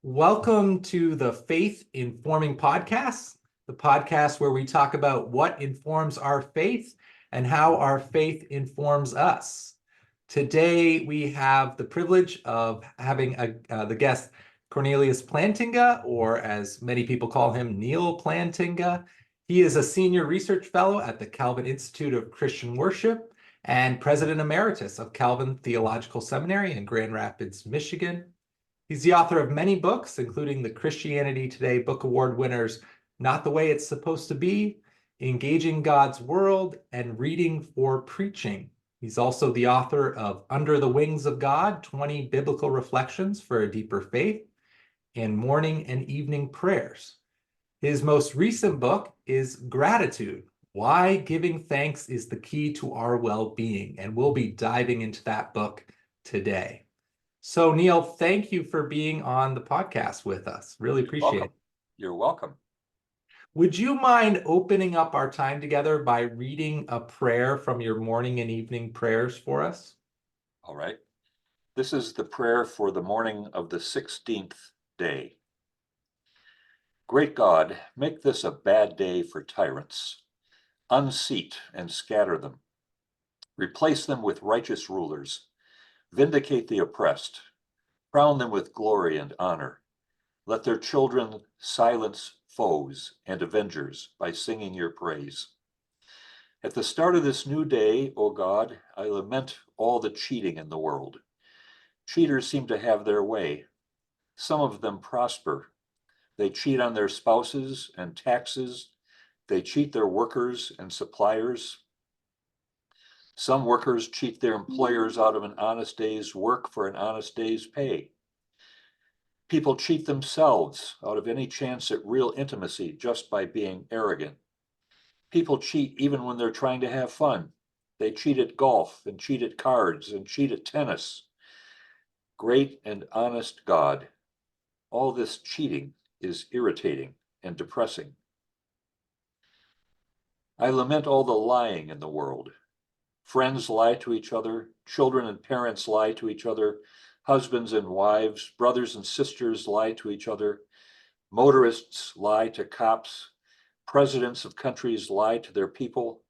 Welcome to the Faith Informing Podcast, the podcast where we talk about what informs our faith and how our faith informs us. Today, we have the privilege of having the guest Cornelius Plantinga, or as many people call him, Neal Plantinga. He is a senior research fellow at the Calvin Institute of Christian Worship and president emeritus of Calvin Theological Seminary in Grand Rapids, Michigan. He's the author of many books, including the Christianity Today Book Award winners Not the Way It's Supposed to Be, Engaging God's World, and Reading for Preaching. He's also the author of Under the Wings of God, 20 Biblical Reflections for a Deeper Faith, and Morning and Evening Prayers. His most recent book is Gratitude, Why Giving Thanks is the Key to Our Well-Being, and we'll be diving into that book today. So, Neal, thank you for being on the podcast with us. Really appreciate it. You're welcome. Would you mind opening up our time together by reading a prayer from your morning and evening prayers for us? All right. This is the prayer for the morning of the 16th day. Great God, make this a bad day for tyrants. Unseat and scatter them. Replace them with righteous rulers. Vindicate the oppressed. Crown them with glory and honor. Let their children silence foes and avengers by singing your praise. At the start of this new day, O God, I lament all the cheating in the world. Cheaters seem to have their way. Some of them prosper. They cheat on their spouses and taxes. They cheat their workers and suppliers. Some workers cheat their employers out of an honest day's work for an honest day's pay. People cheat themselves out of any chance at real intimacy just by being arrogant. People cheat even when they're trying to have fun. They cheat at golf and cheat at cards and cheat at tennis. Great and honest God, all this cheating is irritating and depressing. I lament all the lying in the world. Friends lie to each other, children and parents lie to each other, husbands and wives, brothers and sisters lie to each other, motorists lie to cops, presidents of countries lie to their people,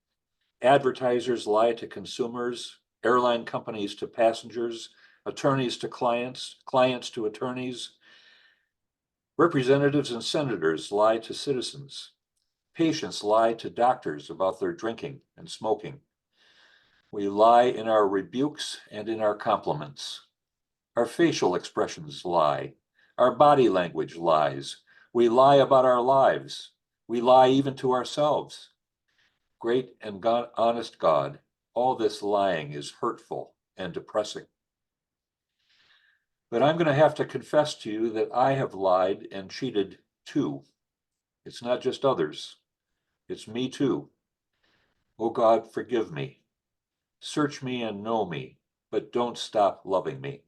advertisers lie to consumers, airline companies to passengers, attorneys to clients, clients to attorneys, representatives and senators lie to citizens, patients lie to doctors about their drinking and smoking. We lie in our rebukes and in our compliments. Our facial expressions lie. Our body language lies. We lie about our lives. We lie even to ourselves. Great and honest God, all this lying is hurtful and depressing. But I'm going to have to confess to you that I have lied and cheated too. It's not just others. It's me too. Oh God, forgive me. Search me and know me, but don't stop loving me.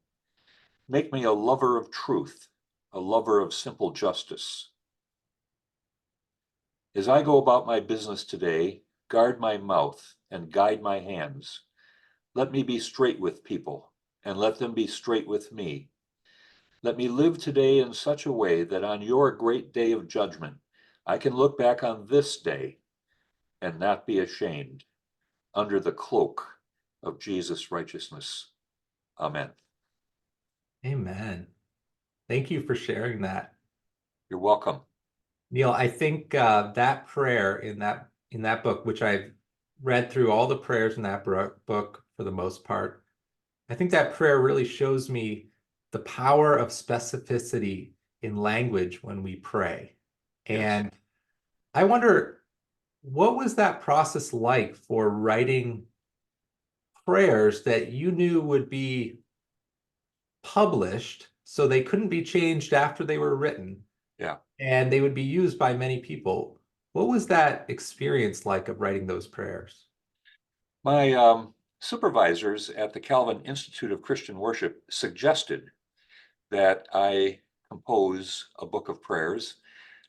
Make me a lover of truth, a lover of simple justice. As I go about my business today, guard my mouth and guide my hands. Let me be straight with people, and let them be straight with me. Let me live today in such a way that on your great day of judgment, I can look back on this day and not be ashamed, under the cloak of Jesus' righteousness. Amen. Amen. Thank you for sharing that. You're welcome. Neal, I think that prayer in that book, which I've read through all the prayers in that book for the most part, I think that prayer really shows me the power of specificity in language when we pray. And Yes. I wonder, what was that process like for writing prayers that you knew would be published so they couldn't be changed after they were written? Yeah. And they would be used by many people. What was that experience like of writing those prayers? My supervisors at the Calvin Institute of Christian Worship suggested that I compose a book of prayers.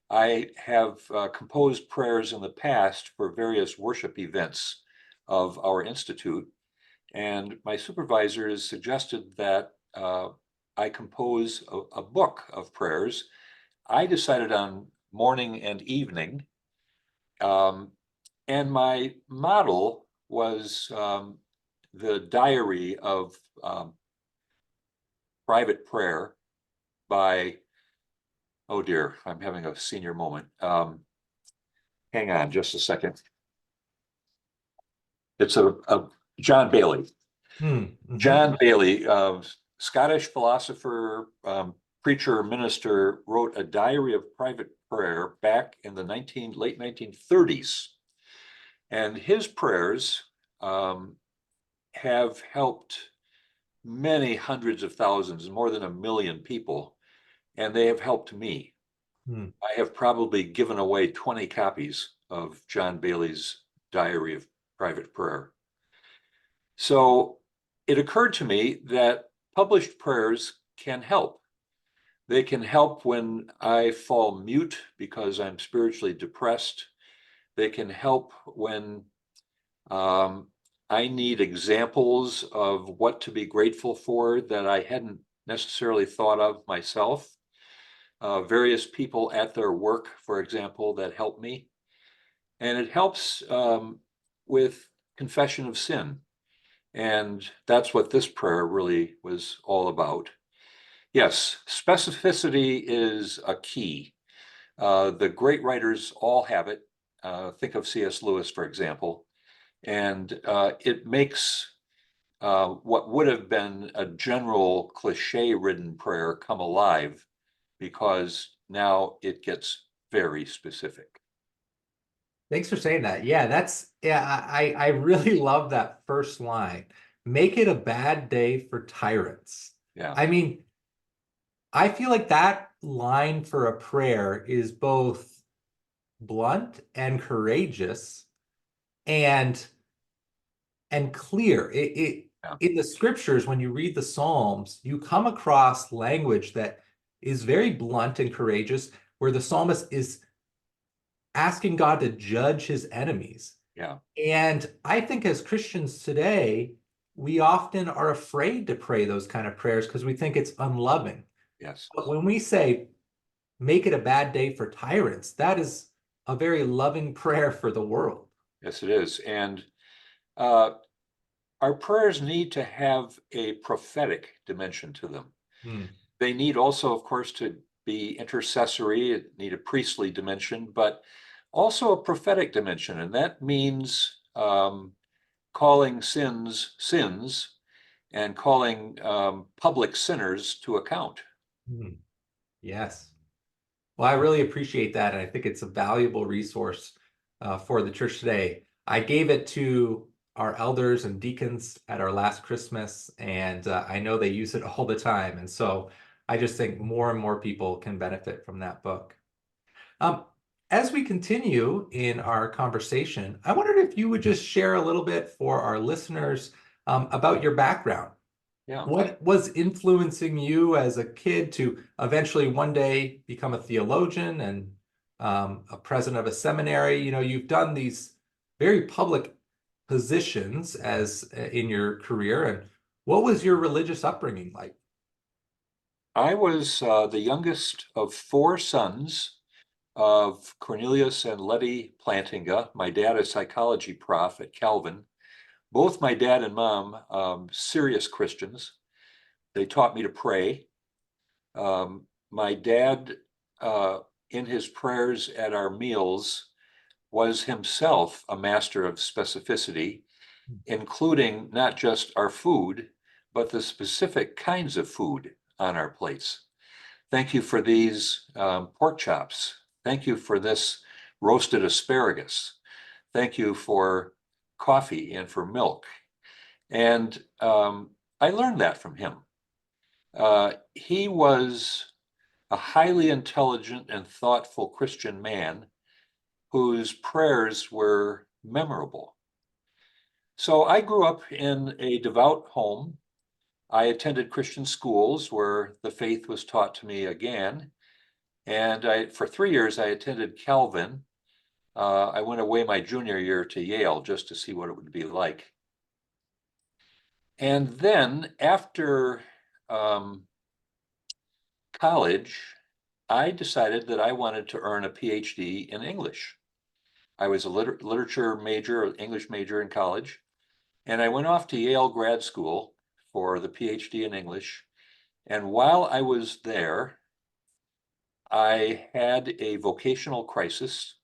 I have composed prayers in the past for various worship events of our institute, and my supervisors suggested that I compose a book of prayers. I decided on morning and evening. And my model was the diary of private prayer by, oh dear, I'm having a senior moment. Hang on just a second. It's a John Bailey. John Bailey, Scottish philosopher, preacher, minister, wrote a diary of private prayer back in the late 1930s. And his prayers have helped many hundreds of thousands, more than 1 million people, and they have helped me. I have probably given away 20 copies of John Bailey's diary of private prayer. So it occurred to me that published prayers can help. They can help when I fall mute because I'm spiritually depressed. They can help when I need examples of what to be grateful for that I hadn't necessarily thought of myself. Various people at their work, for example, that help me. And it helps with confession of sin. And that's what this prayer really was all about. Yes, specificity is a key. The great writers all have it. Think of C.S. Lewis, for example. And it makes what would have been a general cliche-ridden prayer come alive because now it gets very specific. Thanks for saying that. Yeah, I really love that first line. Make it a bad day for tyrants. Yeah, I mean, I feel like that line for a prayer is both blunt and courageous and clear. yeah, In the scriptures, when you read the Psalms, you come across language that is very blunt and courageous, where the psalmist is asking God to judge his enemies. yeah, And I think as Christians today, we often are afraid to pray those kind of prayers because we think it's unloving. yes, But when we say, make it a bad day for tyrants, that is a very loving prayer for the world. yes, it is. And uh, our prayers need to have a prophetic dimension to them. Hmm. They need also, of course, to be intercessory, need a priestly dimension, but also a prophetic dimension. And that means calling sins sins and calling public sinners to account. Hmm. Yes. Well, I really appreciate that. And I think it's a valuable resource for the church today. I gave it to our elders and deacons at our last Christmas, and I know they use it all the time. And so I just think more and more people can benefit from that book. Um, as we continue in our conversation, I wondered if you would just share a little bit for our listeners about your background. Yeah. What was influencing you as a kid to eventually one day become a theologian and a president of a seminary? You know, you've done these very public positions as in your career. And what was your religious upbringing like? I was the youngest of 4 sons of Cornelius and Letty Plantinga. My dad, a psychology prof at Calvin. Both my dad and mom, serious Christians. They taught me to pray. My dad, in his prayers at our meals, was himself a master of specificity, including not just our food, but the specific kinds of food on our plates. Thank you for these pork chops. Thank you for this roasted asparagus. Thank you for coffee and for milk. And I learned that from him. He was a highly intelligent and thoughtful Christian man whose prayers were memorable. So I grew up in a devout home. I attended Christian schools where the faith was taught to me again. And for 3 years, I attended Calvin. I went away my junior year to Yale just to see what it would be like. And then after college, I decided that I wanted to earn a PhD in English. I was a literature major, English major in college, and I went off to Yale grad school for the PhD in English. And while I was there, I had a vocational crisis.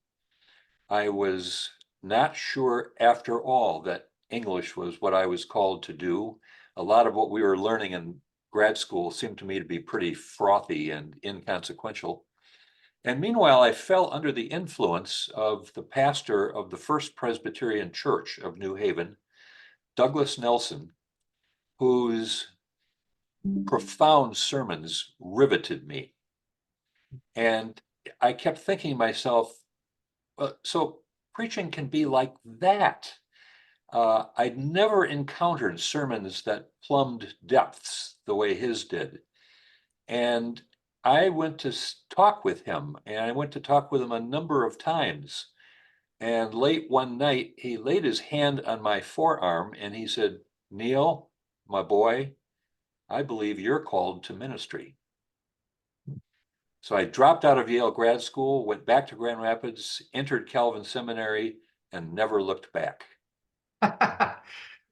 I was not sure after all that English was what I was called to do. A lot of what we were learning in grad school seemed to me to be pretty frothy and inconsequential. And meanwhile, I fell under the influence of the pastor of the First Presbyterian Church of New Haven, Douglas Nelson, whose profound sermons riveted me. And I kept thinking to myself, so preaching can be like that. I'd never encountered sermons that plumbed depths the way his did. And I went to talk with him, and I went to talk with him a number of times. And late one night, he laid his hand on my forearm and he said, "Neal, my boy, I believe you're called to ministry." So I dropped out of Yale grad school, went back to Grand Rapids, entered Calvin Seminary, and never looked back.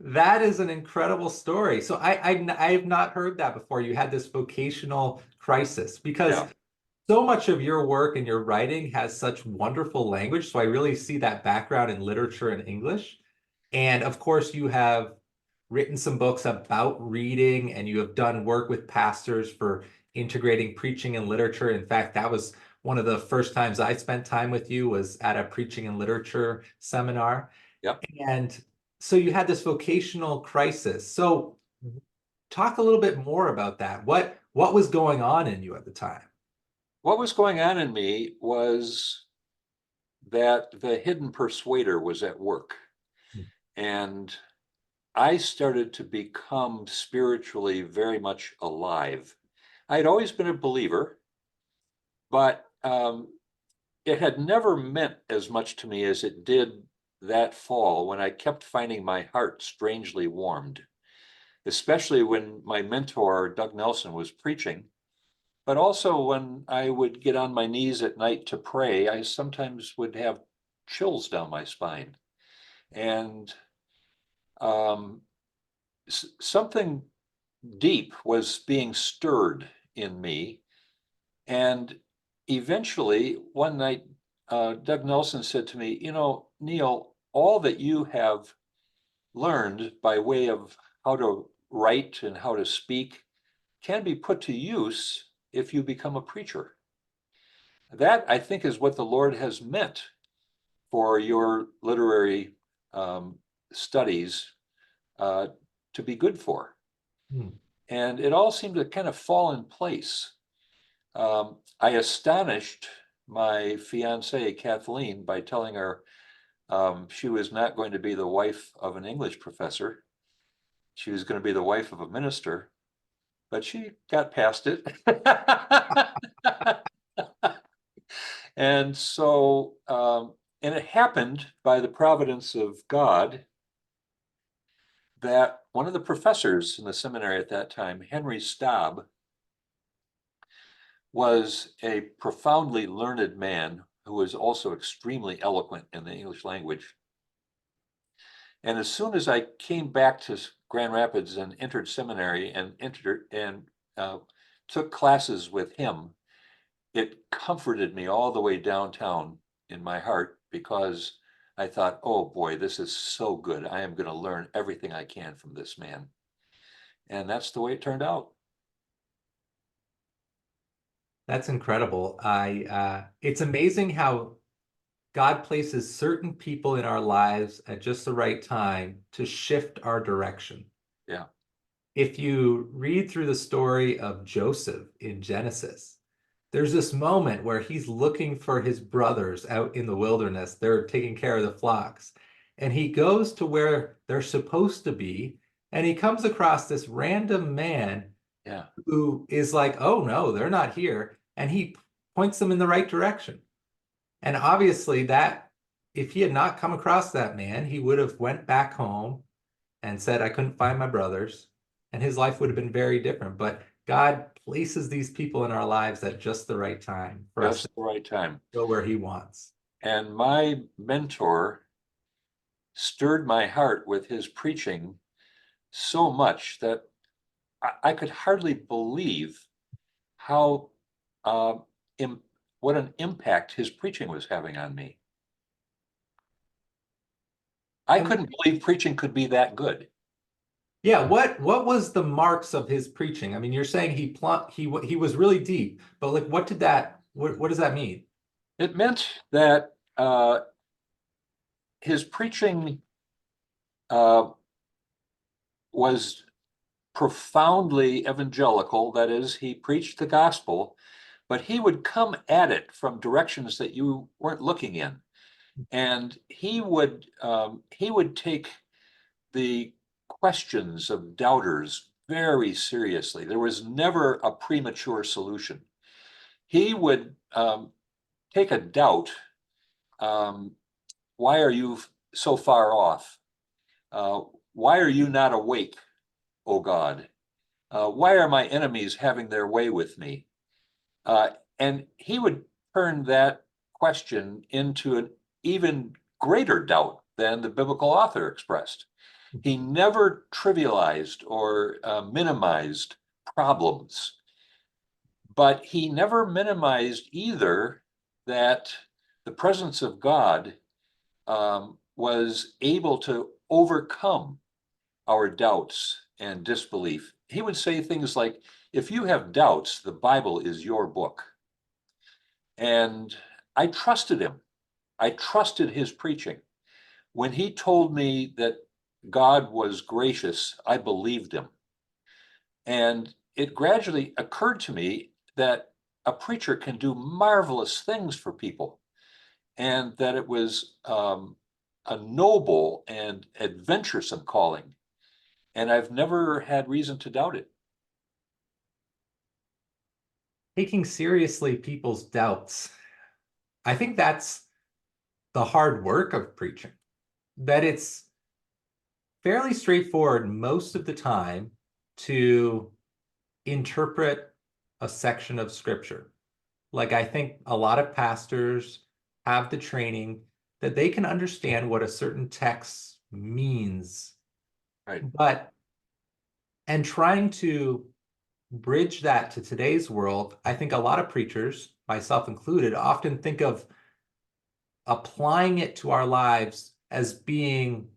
That is an incredible story. So I have not heard that before. You had this vocational crisis because Yeah. so much of your work and your writing has such wonderful language. So I really see that background in literature and English. And of course, you have written some books about reading and you have done work with pastors for integrating preaching and literature. In fact, that was one of the first times I spent time with you was at a preaching and literature seminar. Yep. And so you had this vocational crisis. So talk a little bit more about that. What was going on in you at the time? What was going on in me was that the hidden persuader was at work. And I started to become spiritually very much alive. I had always been a believer, but it had never meant as much to me as it did that fall when I kept finding my heart strangely warmed, especially when my mentor, Doug Nelson, was preaching. But also when I would get on my knees at night to pray, I sometimes would have chills down my spine. And um, something deep was being stirred in me. And eventually, one night, Doug Nelson said to me, "You know, Neal, all that you have learned by way of how to write and how to speak can be put to use if you become a preacher. That, I think, is what the Lord has meant for your literary studies to be good for." Hmm. And it all seemed to kind of fall in place. I astonished my fiancée, Kathleen, by telling her she was not going to be the wife of an English professor. She was going to be the wife of a minister, but she got past it. And so, and it happened by the providence of God that one of the professors in the seminary at that time, Henry Staub, was a profoundly learned man who was also extremely eloquent in the English language. And as soon as I came back to Grand Rapids and entered seminary and took classes with him, it comforted me all the way downtown in my heart because I thought, oh boy, this is so good. I am going to learn everything I can from this man. And that's the way it turned out. That's incredible. It's amazing how God places certain people in our lives at just the right time to shift our direction. Yeah. If you read through the story of Joseph in Genesis, there's this moment where he's looking for his brothers out in the wilderness. They're taking care of the flocks. And he goes to where they're supposed to be, and he comes across this random man Yeah. who is like, oh no, they're not here. And he points them in the right direction. And obviously that if he had not come across that man, he would have went back home and said, I couldn't find my brothers, and his life would have been very different. But God places these people in our lives at just the right time for us to Just the right time. go where he wants. And my mentor stirred my heart with his preaching so much that I could hardly believe how uh, what an impact his preaching was having on me. I And couldn't believe preaching could be that good. yeah, what was the marks of his preaching? I mean, you're saying he was really deep, but like what does that mean? It meant that his preaching uh, was profoundly evangelical. That is, he preached the gospel, but he would come at it from directions that you weren't looking in, and he would take the questions of doubters very seriously. There was never a premature solution. He would take a doubt. Um, why are you so far off? Uh, why are you not awake, O God? Why are my enemies having their way with me? Uh, and he would turn that question into an even greater doubt than the biblical author expressed. He never trivialized or minimized problems, but he never minimized either that the presence of God was able to overcome our doubts and disbelief. He would say things like, if you have doubts, the Bible is your book. And I trusted him. I trusted his preaching. When he told me that God was gracious, I believed him. And it gradually occurred to me that a preacher can do marvelous things for people, and that it was a noble and adventuresome calling. And I've never had reason to doubt it. Taking seriously people's doubts. I think that's the hard work of preaching, that it's fairly straightforward most of the time to interpret a section of scripture. Like, I think a lot of pastors have the training that they can understand what a certain text means, Right. but and trying to bridge that to today's world, I think a lot of preachers, myself included, often think of applying it to our lives as being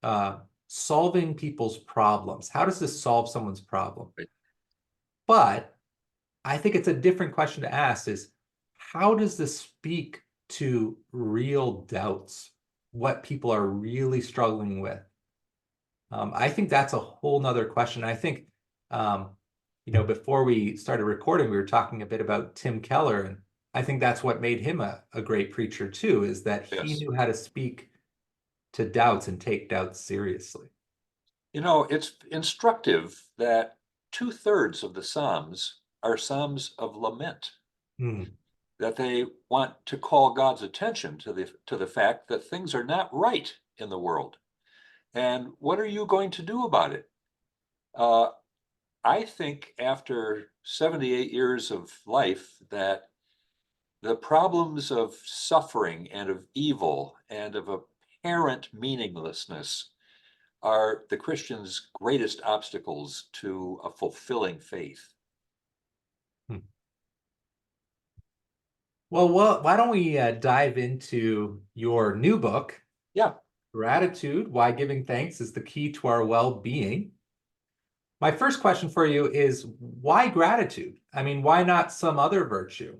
uh, solving people's problems. How does this solve someone's problem? Right. But I think it's a different question to ask is how does this speak to real doubts, what people are really struggling with? I think that's a whole nother question. I think, um, before we started recording, we were talking a bit about Tim Keller, and I think that's what made him a great preacher too, is that he Yes. knew how to speak to doubts and take doubts seriously. You know, it's instructive that two-thirds of the Psalms are Psalms of lament, Hmm. that they want to call God's attention to the fact that things are not right in the world. And what are you going to do about it? Uh, I think after 78 years of life that the problems of suffering and of evil and of apparent meaninglessness are the Christian's greatest obstacles to a fulfilling faith. Hmm. Well, why don't we dive into your new book, Yeah, Gratitude, Why Giving Thanks is the Key to Our Well-Being. My first question for you is why gratitude? I mean, why not some other virtue?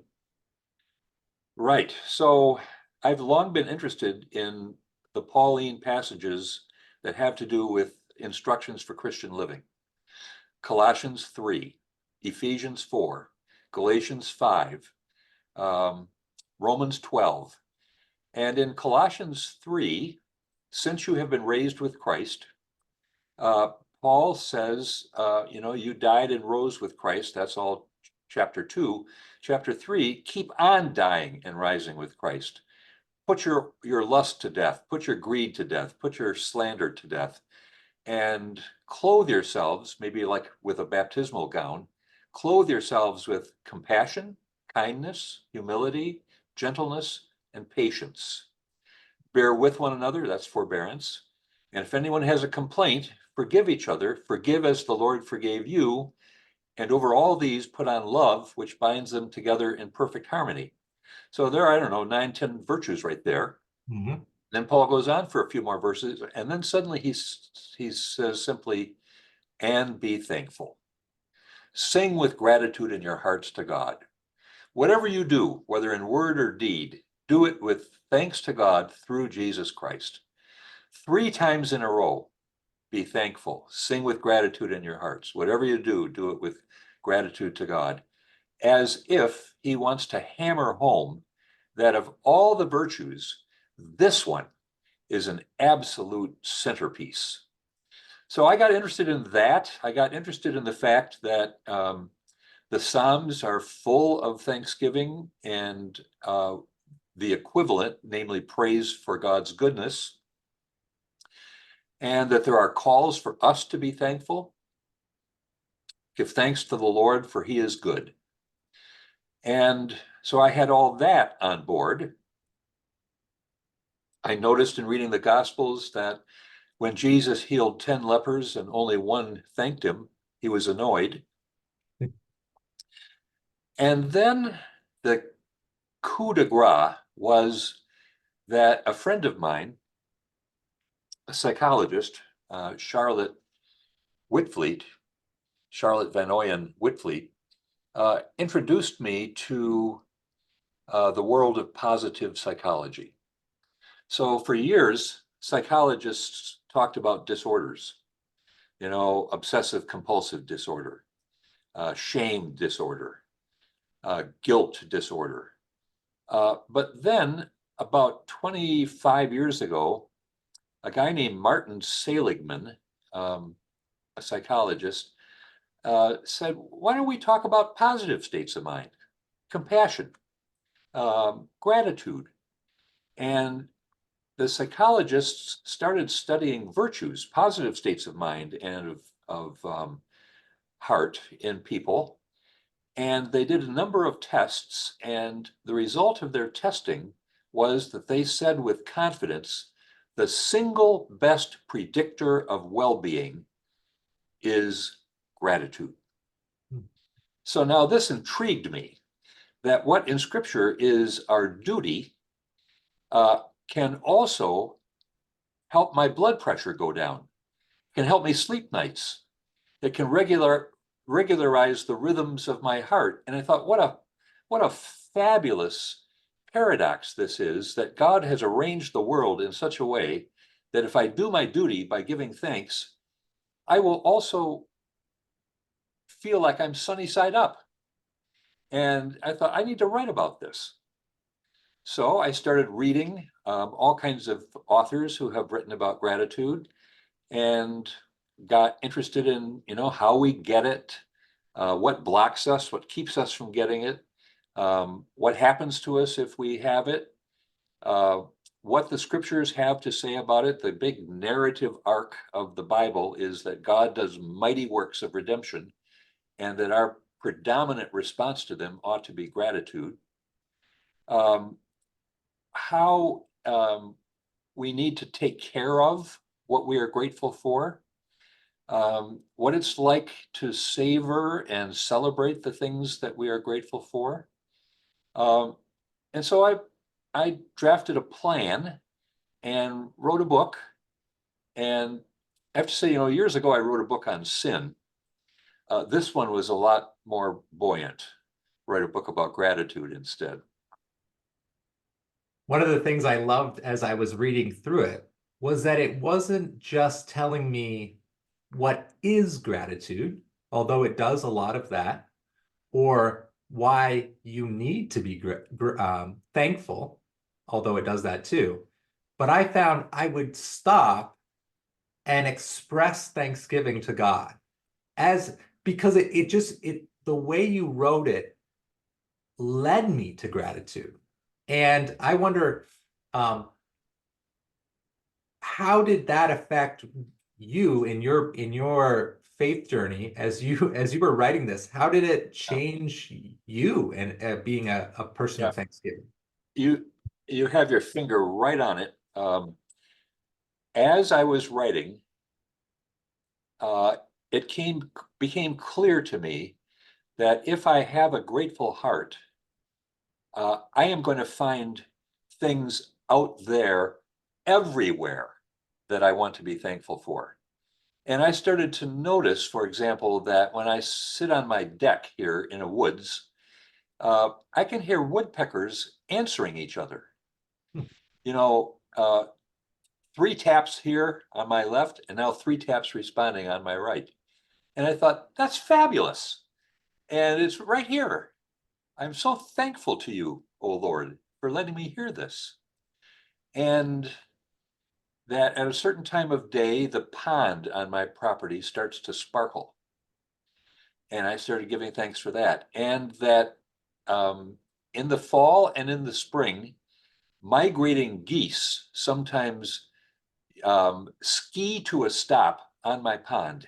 right. So I've long been interested in the Pauline passages that have to do with instructions for Christian living. Colossians 3, Ephesians 4, Galatians 5, um, Romans 12. And in Colossians 3, since you have been raised with Christ, uh, Paul says, you died and rose with Christ. That's all chapter 2. Chapter 3, keep on dying and rising with Christ. Put your lust to death, put your greed to death, put your slander to death, and clothe yourselves, maybe like with a baptismal gown, clothe yourselves with compassion, kindness, humility, gentleness, and patience. Bear with one another, that's forbearance. And if anyone has a complaint, forgive each other, forgive as the Lord forgave you. And over all these, put on love, which binds them together in perfect harmony. So there are, I don't know, 9, 10 virtues right there. Mhm. Then Paul goes on for a few more verses, and then suddenly he says simply, and be thankful. Sing with gratitude in your hearts to God. Whatever you do, whether in word or deed, do it with thanks to God through Jesus Christ. 3 times in a row, be thankful. Sing with gratitude in your hearts. Whatever you do, do it with gratitude to God, as if he wants to hammer home that of all the virtues, this one is an absolute centerpiece. So I got interested in that. I got interested in the fact that the Psalms are full of thanksgiving and the equivalent, namely praise for God's goodness, and that there are calls for us to be thankful. Give thanks to the Lord, for he is good. And so I had all that on board. I noticed in reading the Gospels that when Jesus healed 10 lepers and only one thanked him, he was annoyed. And then the coup de grace was that a friend of mine, a psychologist, Charlotte Whitfleet, Charlotte Van Oyen Whitfleet, introduced me to the world of positive psychology. So for years, psychologists talked about disorders, obsessive compulsive disorder, shame disorder, guilt disorder. But then about 25 years ago, a guy named Martin Seligman, a psychologist, said, why don't we talk about positive states of mind, compassion, gratitude? And the psychologists started studying virtues, positive states of mind and of heart in people. And they did a number of tests, and the result of their testing was that they said with confidence, the single best predictor of well-being is gratitude. So now this intrigued me, that what in Scripture is our duty can also help my blood pressure go down, can help me sleep nights. It can regularize the rhythms of my heart. And I thought, what a fabulous paradox this is, that God has arranged the world in such a way that if I do my duty by giving thanks, I will also feel like I'm sunny side up. And I thought, I need to write about this. So I started reading all kinds of authors who have written about gratitude, and got interested in, how we get it, what blocks us, what keeps us from getting it, what happens to us if we have it, what the scriptures have to say about it. The big narrative arc of the Bible is that God does mighty works of redemption, and that our predominant response to them ought to be gratitude. How we need to take care of what we are grateful for, what it's like to savor and celebrate the things that we are grateful for. And so I drafted a plan and wrote a book. And I have to say, years ago, I wrote a book on sin. This one was a lot more buoyant. Write a book about gratitude instead. One of the things I loved as I was reading through it was that it wasn't just telling me what is gratitude, although it does a lot of that, or why you need to be thankful, although it does that too. But I found I would stop and express thanksgiving to God, as because the way you wrote it led me to gratitude. And I wonder, um, how did that affect you in your faith journey as you were writing this? How did it change you and being a person Yeah. of Thanksgiving? You you have your finger right on it. As I was writing, uh, it became clear to me that if I have a grateful heart, I am going to find things out there everywhere that I want to be thankful for. And I started to notice, for example, that when I sit on my deck here in a woods, I can hear woodpeckers answering each other. Hmm. You know, three taps here on my left, and now three taps responding on my right. And I thought, that's fabulous. And it's right here. I'm so thankful to you, O Lord, for letting me hear this. And that at a certain time of day, the pond on my property starts to sparkle. And I started giving thanks for that. And that in the fall and in the spring, migrating geese sometimes ski to a stop on my pond.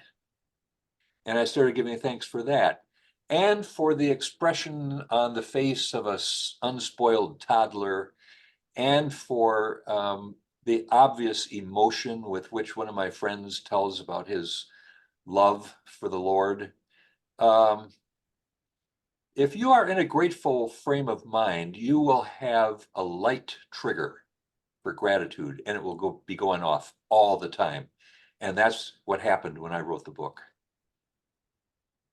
And I started giving thanks for that. And for the expression on the face of a unspoiled toddler, and for the obvious emotion with which one of my friends tells about his love for the Lord. Um, if you are in a grateful frame of mind, you will have a light trigger for gratitude, and it will be going off all the time. And that's what happened when I wrote the book.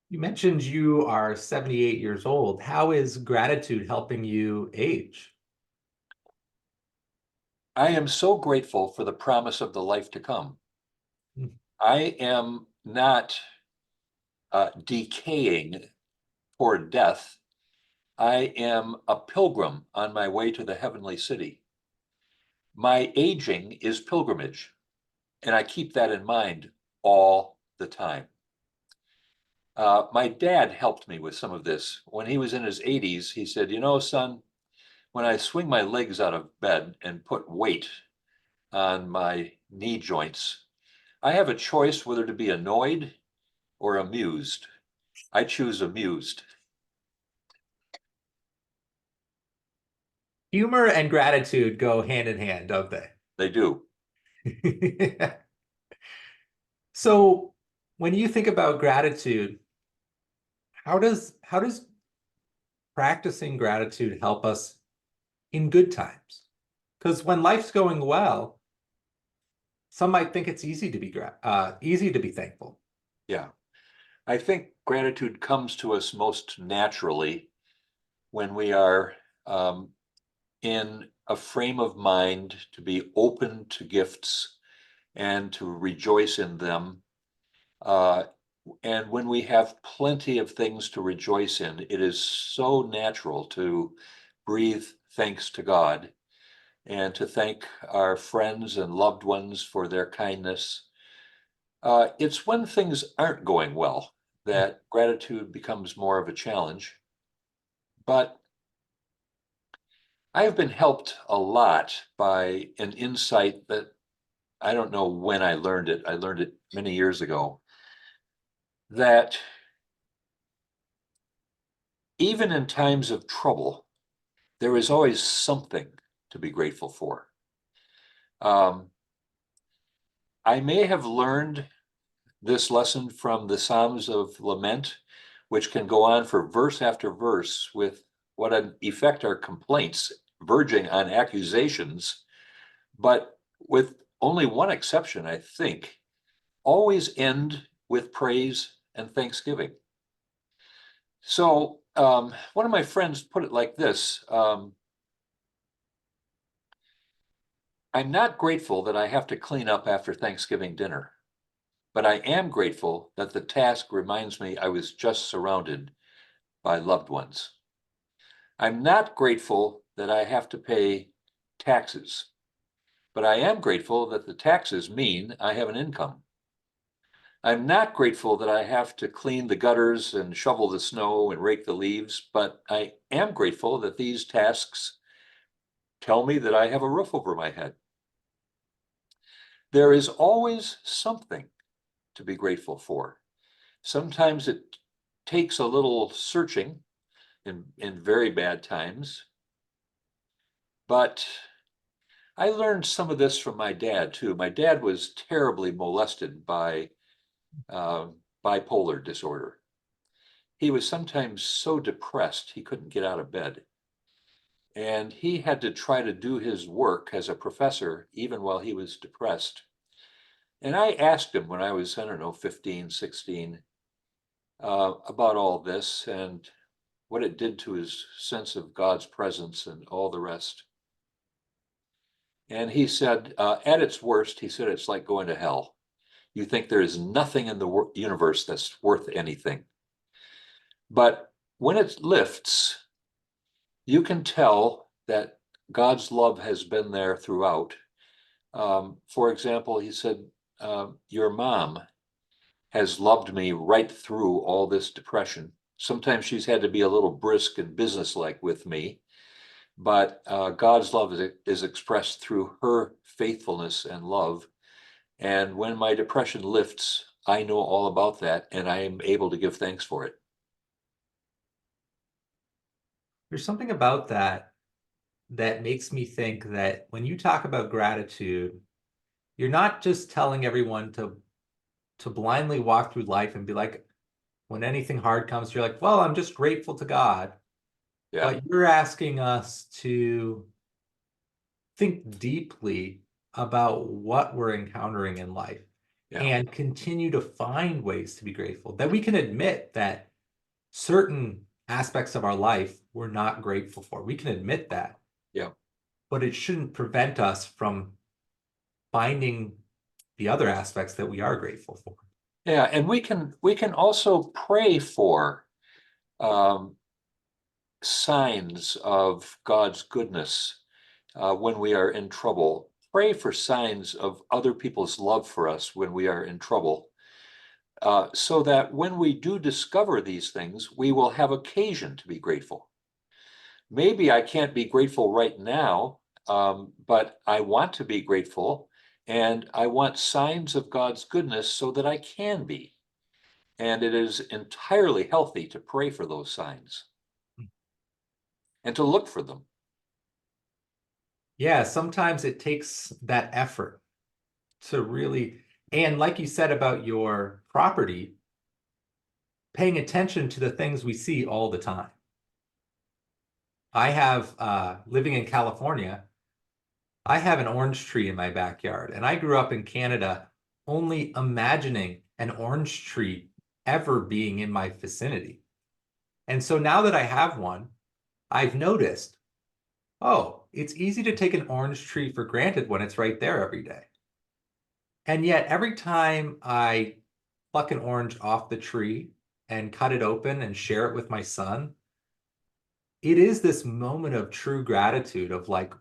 You mentioned you are 78 years old. How is gratitude helping you age? I am so grateful for the promise of the life to come. Hmm. I am not decaying toward death. I am a pilgrim on my way to the heavenly city. My aging is pilgrimage, and I keep that in mind all the time. My dad helped me with some of this. When he was in his 80s, he said, "You know, son, when I swing my legs out of bed and put weight on my knee joints, I have a choice whether to be annoyed or amused. I choose amused." Humor and gratitude go hand in hand, don't They do. they? So when you think about gratitude, how does practicing gratitude help us in good times? Because when life's going well, some might think it's easy to be thankful. Yeah. I think gratitude comes to us most naturally when we are um, in a frame of mind to be open to gifts and to rejoice in them. Uh, and when we have plenty of things to rejoice in, it is so natural to breathe thanks to God and to thank our friends and loved ones for their kindness. It's when things aren't going well that gratitude becomes more of a challenge. But I have been helped a lot by an insight that I don't know when I learned it. I learned it many years ago, that even in times of trouble, there is always something to be grateful for. Um, I may have learned this lesson from the Psalms of Lament, which can go on for verse after verse with what in effect are complaints verging on accusations, but with only one exception, I think, always end with praise and thanksgiving. So one of my friends put it like this: I'm not grateful that I have to clean up after Thanksgiving dinner, but I am grateful that the task reminds me I was just surrounded by loved ones. I'm not grateful that I have to pay taxes, but I am grateful that the taxes mean I have an income. I'm not grateful that I have to clean the gutters and shovel the snow and rake the leaves, but I am grateful that these tasks tell me that I have a roof over my head. There is always something to be grateful for. Sometimes it takes a little searching in very bad times. But I learned some of this from my dad too. My dad was terribly molested by bipolar disorder. He was sometimes so depressed he couldn't get out of bed. And he had to try to do his work as a professor even while he was depressed. And I asked him when I was, I don't know, 15, 16, about all this and what it did to his sense of God's presence and all the rest. And he said, at its worst, he said, it's like going to hell. You think there is nothing in the universe that's worth anything. But when it lifts, you can tell that God's love has been there throughout. For example, he said, your mom has loved me right through all this depression. Sometimes she's had to be a little brisk and businesslike with me, but God's love is expressed through her faithfulness and love. And when my depression lifts, I know all about that, and I am able to give thanks for it. There's something about that that makes me think that when you talk about gratitude, you're not just telling everyone to blindly walk through life and be like, when anything hard comes, you're like, well, I'm just grateful to God. Yeah, But you're asking us to think deeply about what we're encountering in life yeah, and continue to find ways to be grateful. That we can admit that certain aspects of our life we're not grateful for. We can admit that, yeah, but it shouldn't prevent us from finding the other aspects that we are grateful for. yeah. And we can also pray for um, signs of God's goodness when we are in trouble. Pray for signs of other people's love for us when we are in trouble, so that when we do discover these things, we will have occasion to be grateful. Maybe I can't be grateful right now, but I want to be grateful, and I want signs of God's goodness so that I can be. And it is entirely healthy to pray for those signs and to look for them. Yeah, sometimes it takes that effort to really, and like you said about your property, paying attention to the things we see all the time. I have, living in California, I have an orange tree in my backyard, and I grew up in Canada only imagining an orange tree ever being in my vicinity. And so now that I have one, I've noticed, oh, it's easy to take an orange tree for granted when it's right there every day. And yet, every time I pluck an orange off the tree and cut it open and share it with my son, it is this moment of true gratitude of like,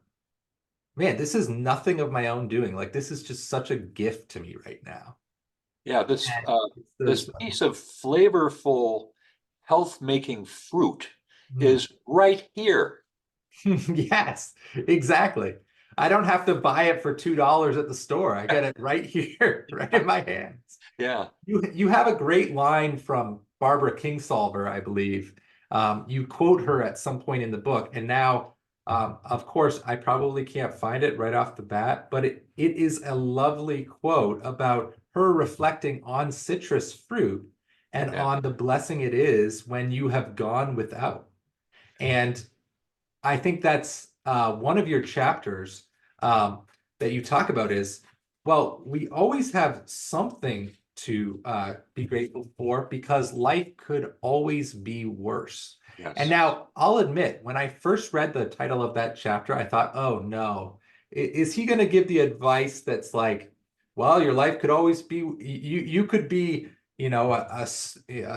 man, this is nothing of my own doing. Like, this is just such a gift to me right now. Yeah, And it's this those, piece of flavorful, health-making fruit mm. is right here. Yes, exactly. I don't have to buy it for $2 at the store. I get it right here, right in my hands. Yeah, You have a great line from Barbara Kingsolver, I believe. You quote her at some point in the book, and now, of course, I probably can't find it right off the bat, but it is a lovely quote about her reflecting on citrus fruit and yeah, on the blessing it is when you have gone without. And I think that's one of your chapters um, that you talk about is, well, we always have something to be grateful for because life could always be worse. And yes, now I'll admit, when I first read the title of that chapter, I thought, oh no, is he going to give the advice that's like, well, your life could always be, you could be, you know, a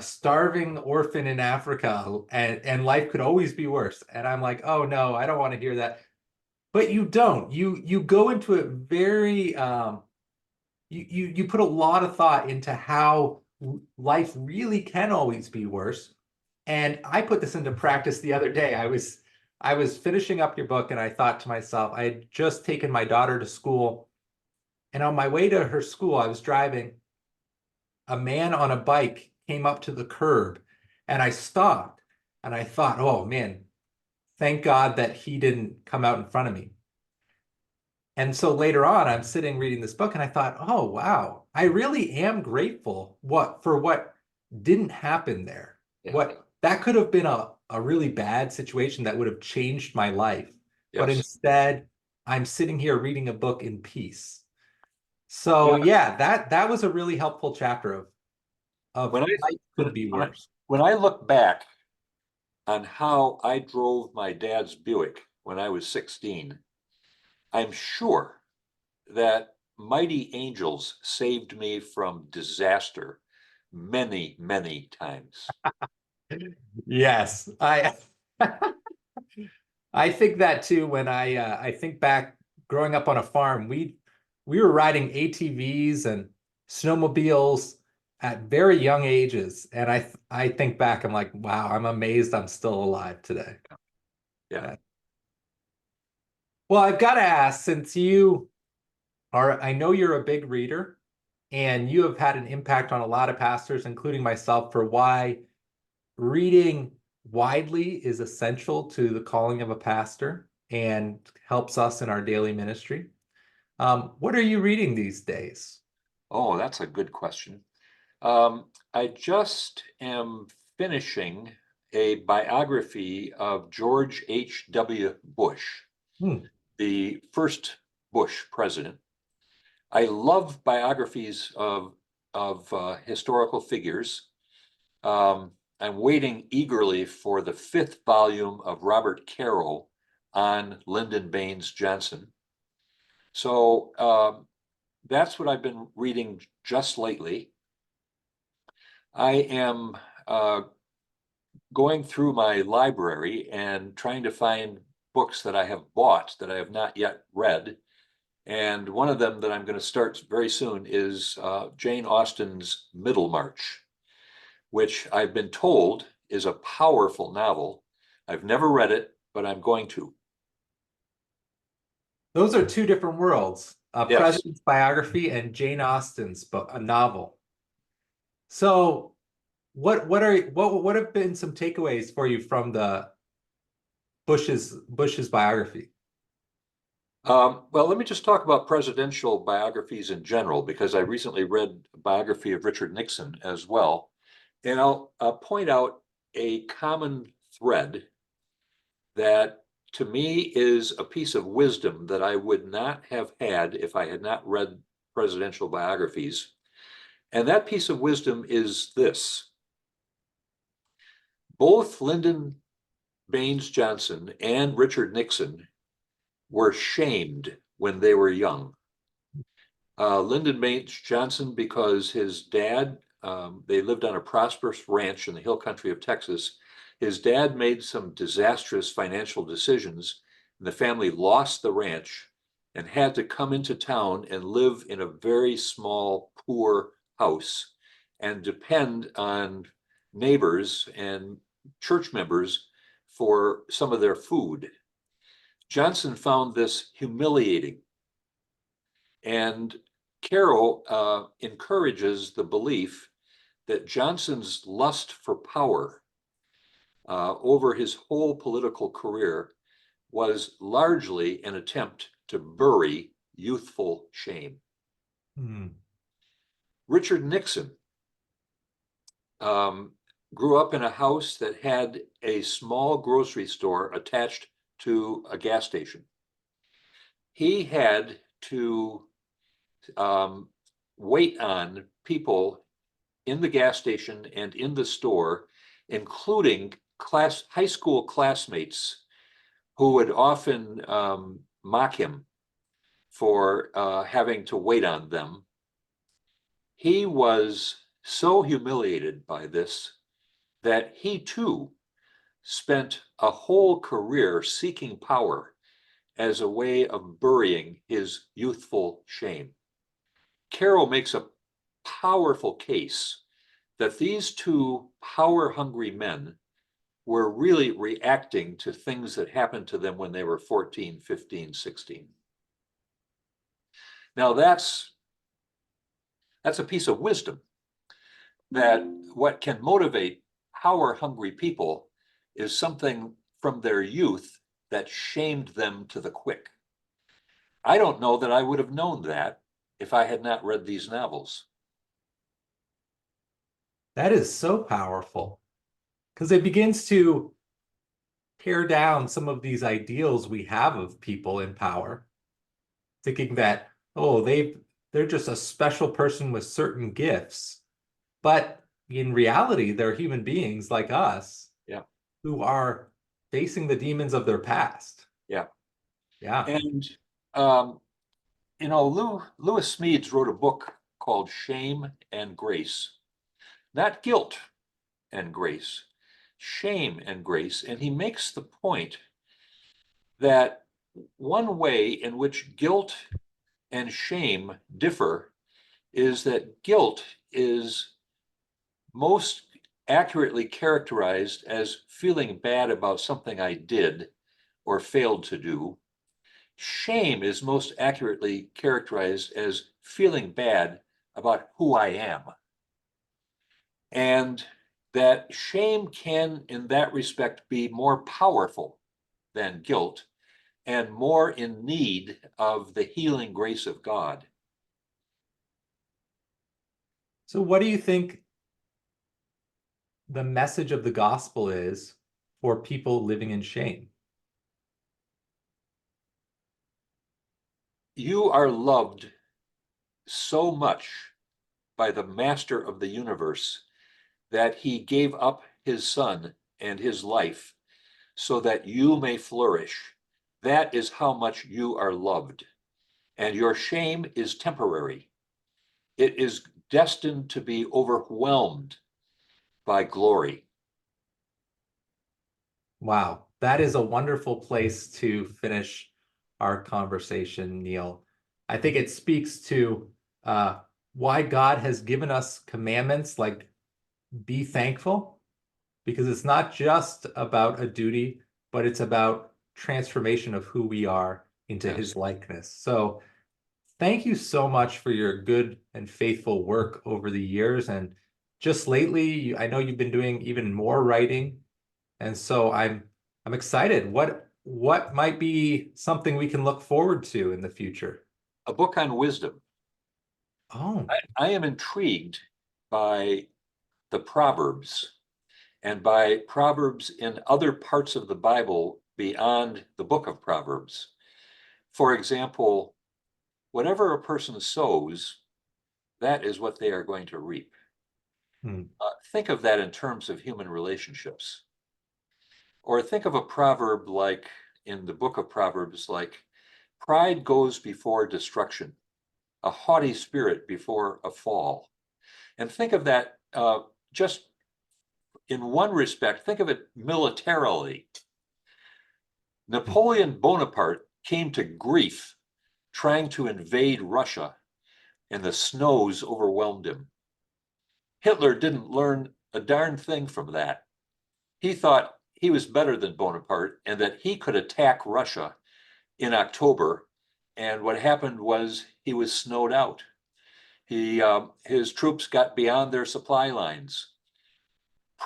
starving orphan in Africa and life could always be worse. And I'm like, oh no, I don't want to hear that. But you don't. You go into it very you put a lot of thought into how life really can always be worse. And I put this into practice the other day. I was finishing up your book and I thought to myself, I had just taken my daughter to school, and on my way to her school, I was driving. A man on a bike came up to the curb and I stopped and I thought, oh man, thank God that he didn't come out in front of me. And so later on, I'm sitting reading this book and I thought, oh wow, I really am grateful for what didn't happen there. Yeah. What that could have been a really bad situation that would have changed my life. But Yes. instead, I'm sitting here reading a book in peace. So Yeah. yeah, that was a really helpful chapter of When I life could be when I, worse. when I look back on how I drove my dad's Buick when I was 16, I'm sure that mighty angels saved me from disaster many, many times. Yes, I think that too when I think back growing up on a farm, we were riding ATVs and snowmobiles at very young ages. And I think back, I'm like, wow, I'm amazed I'm still alive today. Yeah. Yeah. Well, I've got to ask, since I know you're a big reader and you have had an impact on a lot of pastors, including myself, for why reading widely is essential to the calling of a pastor and helps us in our daily ministry. What are you reading these days? Oh, that's a good question. I just am finishing a biography of George H.W. Bush, Hmm. the first Bush president. I love biographies of historical figures. I'm waiting eagerly for the fifth volume of Robert Caro on Lyndon Baines Johnson. So that's what I've been reading just lately. I am going through my library and trying to find books that I have bought that I have not yet read. And one of them that I'm going to start very soon is Jane Austen's Middlemarch, which I've been told is a powerful novel. I've never read it, but I'm going to. Those are two different worlds. A Yes. president's biography and Jane Austen's book, a novel. So, what have been some takeaways for you from the Bush's biography? Well, let me just talk about presidential biographies in general, because I recently read a biography of Richard Nixon as well. And I'll point out a common thread that to me is a piece of wisdom that I would not have had if I had not read presidential biographies. And that piece of wisdom is this: both Lyndon Baines Johnson and Richard Nixon were shamed when they were young. Lyndon Baines Johnson, because his dad, they lived on a prosperous ranch in the hill country of Texas. His dad made some disastrous financial decisions, and the family lost the ranch and had to come into town and live in a very small, poor house and depend on neighbors and church members for some of their food. Johnson found this humiliating, and Carroll encourages the belief that Johnson's lust for power over his whole political career was largely an attempt to bury youthful shame. Hmm. Richard Nixon um, grew up in a house that had a small grocery store attached to a gas station. He had to um, wait on people in the gas station and in the store, including high school classmates who would often mock him for having to wait on them. He was so humiliated by this that he too spent a whole career seeking power as a way of burying his youthful shame. Carroll makes a powerful case that these two power-hungry men were really reacting to things that happened to them when they were 14, 15, 16. Now that's a piece of wisdom. that what can motivate power-hungry people is something from their youth that shamed them to the quick. I don't know that I would have known that if I had not read these novels. That is so powerful because it begins to tear down some of these ideals we have of people in power, thinking that, oh, they're just a special person with certain gifts. But in reality, they're human beings like us Yeah, who are facing the demons of their past. yeah. Yeah. And Lewis Smedes wrote a book called Shame and Grace, not guilt and grace, shame and grace. And he makes the point that one way in which guilt and shame differ is that guilt is most accurately characterized as feeling bad about something I did or failed to do. Shame is most accurately characterized as feeling bad about who I am. And that shame can, in that respect, be more powerful than guilt and more in need of the healing grace of God. So, what do you think the message of the gospel is for people living in shame? You are loved so much by the master of the universe that he gave up his son and his life so that you may flourish. That is how much you are loved. And your shame is temporary. It is destined to be overwhelmed by glory. Wow, that is a wonderful place to finish our conversation, Neal. I think it speaks to why God has given us commandments like be thankful, because it's not just about a duty, but it's about transformation of who we are into Yes. his likeness. So thank you so much for your good and faithful work over the years. And just lately, I know you've been doing even more writing. And so I'm excited. What might be something we can look forward to in the future? A book on wisdom. Oh, I am intrigued by the Proverbs and by Proverbs in other parts of the Bible beyond the book of Proverbs. For example, whatever a person sows, that is what they are going to reap. hmm. Think of that in terms of human relationships. Or think of a proverb like in the book of Proverbs, like pride goes before destruction, a haughty spirit before a fall. And think of that just in one respect, think of it militarily. Napoleon Bonaparte came to grief trying to invade Russia, and the snows overwhelmed him. Hitler didn't learn a darn thing from that. He thought he was better than Bonaparte and that he could attack Russia in October. And what happened was he was snowed out. His troops got beyond their supply lines.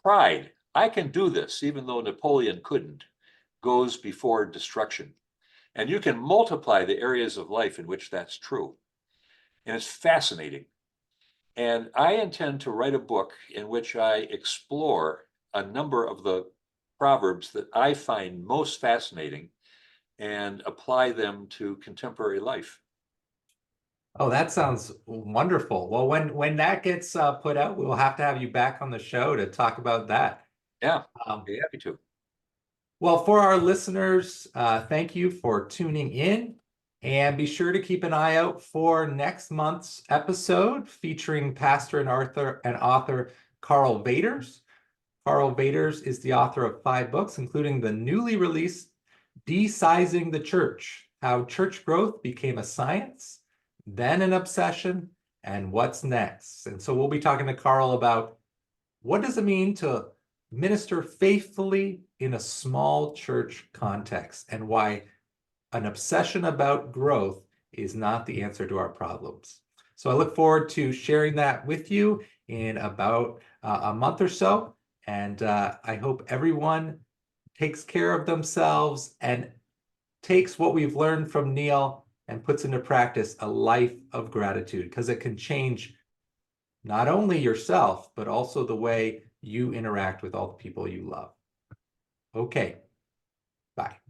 Pride, I can do this, even though Napoleon couldn't, goes before destruction. And you can multiply the areas of life in which that's true. And it's fascinating. And I intend to write a book in which I explore a number of the proverbs that I find most fascinating and apply them to contemporary life. Oh, that sounds wonderful. Well, when that gets put out, we'll have to have you back on the show to talk about that. Yeah, Um, be happy to. well, for our listeners, thank you for tuning in. And be sure to keep an eye out for next month's episode featuring pastor and author Carl Vaders. Carl Vaders is the author of 5 books, including the newly released De-Sizing the Church: How Church Growth Became a Science, Then an Obsession, and What's Next. And so we'll be talking to Carl about what does it mean to minister faithfully in a small church context and why an obsession about growth is not the answer to our problems. So I look forward to sharing that with you in about a month or so. And I hope everyone takes care of themselves and takes what we've learned from Neal and puts into practice a life of gratitude, because it can change not only yourself, but also the way you interact with all the people you love. Okay, bye.